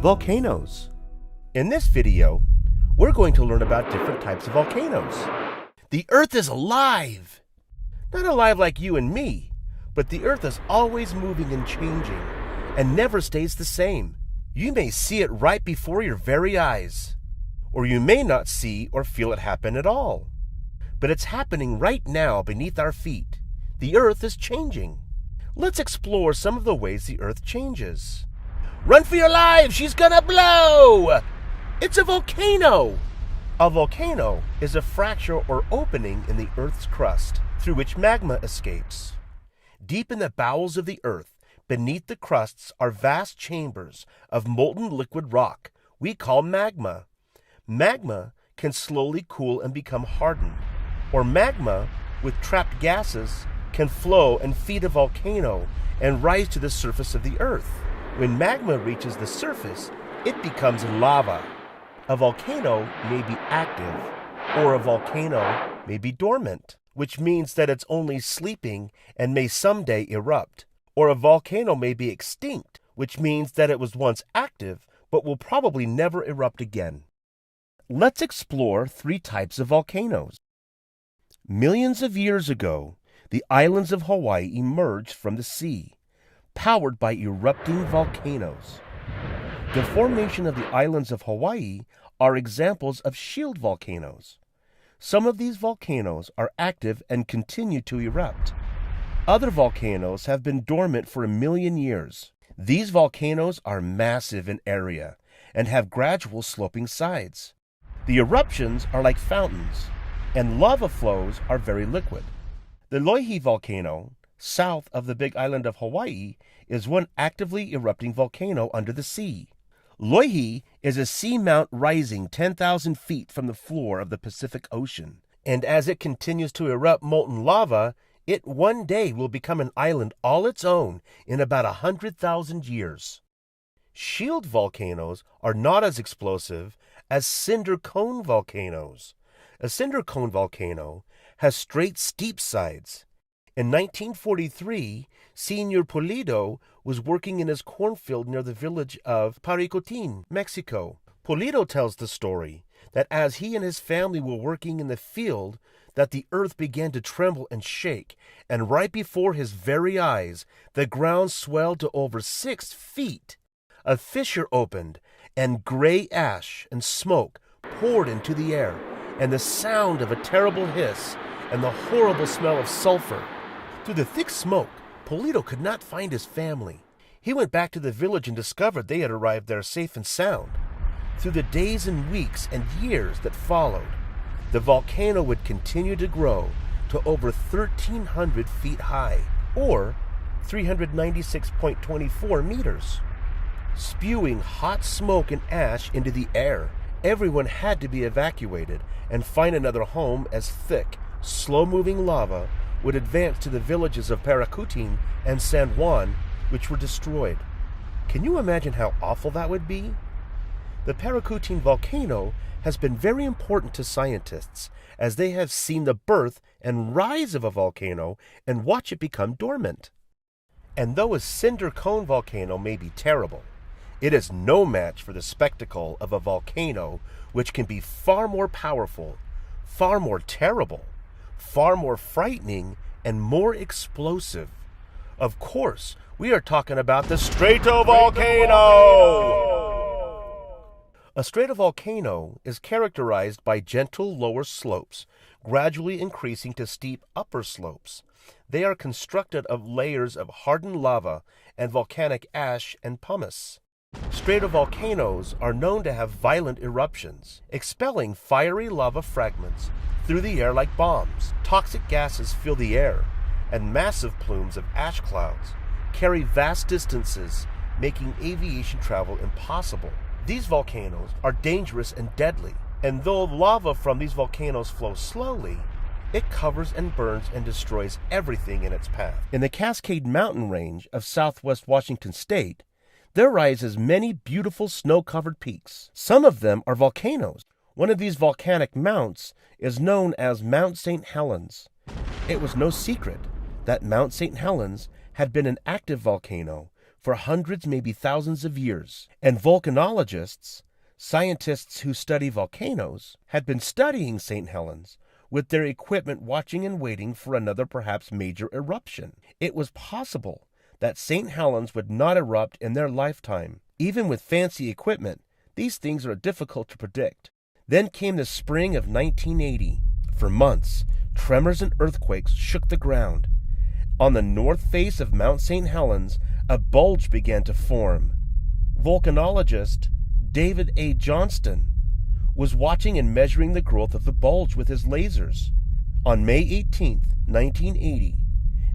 Volcanoes. In this video, we're going to learn about different types of volcanoes. The Earth is alive! Not alive like you and me, but the Earth is always moving and changing, and never stays the same. You may see it right before your very eyes, or you may not see or feel it happen at all. But it's happening right now beneath our feet. The Earth is changing. Let's explore some of the ways the Earth changes. Run for your lives! She's gonna blow! It's a volcano! A volcano is a fracture or opening in the Earth's crust through which magma escapes. Deep in the bowels of the Earth, beneath the crusts are vast chambers of molten liquid rock we call magma. Magma can slowly cool and become hardened, or magma with trapped gases can flow and feed a volcano and rise to the surface of the Earth. When magma reaches the surface, it becomes lava. A volcano may be active, or a volcano may be dormant, which means that it's only sleeping and may someday erupt. Or a volcano may be extinct, which means that it was once active, but will probably never erupt again. Let's explore 3 types of volcanoes. Millions of years ago, the islands of Hawaii emerged from the sea, powered by erupting volcanoes. The formation of the islands of Hawaii are examples of shield volcanoes. Some of these volcanoes are active and continue to erupt. Other volcanoes have been dormant for 1 million years. These volcanoes are massive in area and have gradual sloping sides. The eruptions are like fountains, and lava flows are very liquid. The Loihi volcano, south of the Big Island of Hawaii, is one actively erupting volcano under the sea. Loihi is a seamount rising 10,000 feet from the floor of the Pacific Ocean, and as it continues to erupt molten lava, it one day will become an island all its own in about 100,000 years. Shield volcanoes are not as explosive as cinder cone volcanoes. A cinder cone volcano has straight, steep sides. In 1943, Senor Pulido was working in his cornfield near the village of Paricotin, Mexico. Pulido tells the story that as he and his family were working in the field, that the earth began to tremble and shake, and right before his very eyes, the ground swelled to over 6 feet. A fissure opened, and gray ash and smoke poured into the air, and the sound of a terrible hiss and the horrible smell of sulfur. Through the thick smoke, Pulido could not find his family. He went back to the village and discovered they had arrived there safe and sound. Through the days and weeks and years that followed, the volcano would continue to grow to over 1,300 feet high, or 396.24 meters. Spewing hot smoke and ash into the air, everyone had to be evacuated and find another home as thick, slow-moving lava would advance to the villages of Paricutin and San Juan, which were destroyed. Can you imagine how awful that would be? The Paricutin volcano has been very important to scientists, as they have seen the birth and rise of a volcano and watch it become dormant. And though a cinder cone volcano may be terrible, it is no match for the spectacle of a volcano which can be far more powerful, far more terrible, far more frightening, and more explosive. Of course, we are talking about the stratovolcano! A stratovolcano is characterized by gentle lower slopes, gradually increasing to steep upper slopes. They are constructed of layers of hardened lava and volcanic ash and pumice. Stratovolcanoes are known to have violent eruptions, expelling fiery lava fragments through the air like bombs. Toxic gases fill the air, and massive plumes of ash clouds carry vast distances, making aviation travel impossible. These volcanoes are dangerous and deadly, and though lava from these volcanoes flows slowly, it covers and burns and destroys everything in its path. In the Cascade Mountain Range of southwest Washington state, there rises many beautiful snow-covered peaks. Some of them are volcanoes. One of these volcanic mounts is known as Mount St. Helens. It was no secret that Mount St. Helens had been an active volcano for hundreds, maybe thousands of years, and volcanologists, scientists who study volcanoes, had been studying St. Helens with their equipment watching and waiting for another perhaps major eruption. It was possible that St. Helens would not erupt in their lifetime. Even with fancy equipment, these things are difficult to predict. Then came the spring of 1980. For months, tremors and earthquakes shook the ground. On the north face of Mount St. Helens, a bulge began to form. Volcanologist David A. Johnston was watching and measuring the growth of the bulge with his lasers. On May 18, 1980,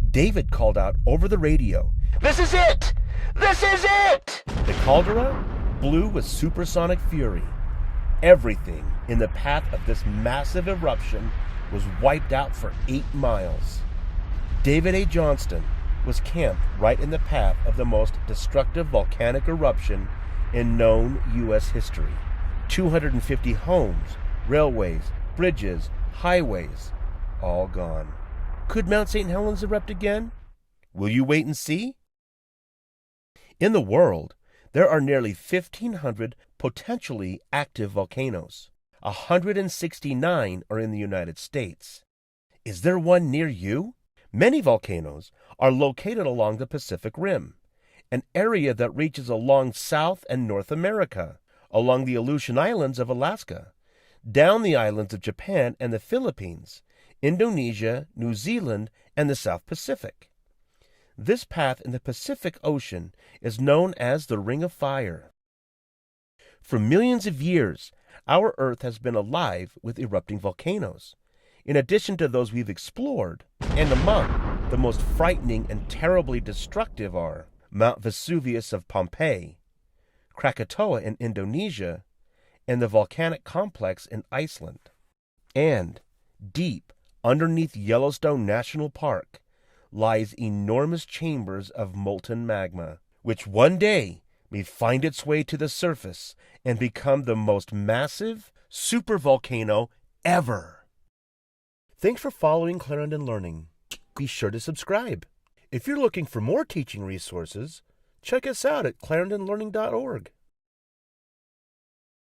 David called out over the radio, "This is it! This is it!" The caldera blew with supersonic fury. Everything in the path of this massive eruption was wiped out for 8 miles. David A. Johnston was camped right in the path of the most destructive volcanic eruption in known U.S. history. 250 homes, railways, bridges, highways, all gone. Could Mount St. Helens erupt again? Will you wait and see? In the world, there are nearly 1,500 potentially active volcanoes. 169 are in the United States. Is there one near you? Many volcanoes are located along the Pacific Rim, an area that reaches along South and North America, along the Aleutian Islands of Alaska, down the islands of Japan and the Philippines, Indonesia, New Zealand, and the South Pacific. This path in the Pacific Ocean is known as the Ring of Fire. For millions of years, our Earth has been alive with erupting volcanoes. In addition to those we've explored, and among the most frightening and terribly destructive are Mount Vesuvius of Pompeii, Krakatoa in Indonesia, and the volcanic complex in Iceland. And deep underneath Yellowstone National Park lies enormous chambers of molten magma, which one day may find its way to the surface and become the most massive supervolcano ever. Thanks for following Clarendon Learning. Be sure to subscribe. If you're looking for more teaching resources, check us out at clarendonlearning.org.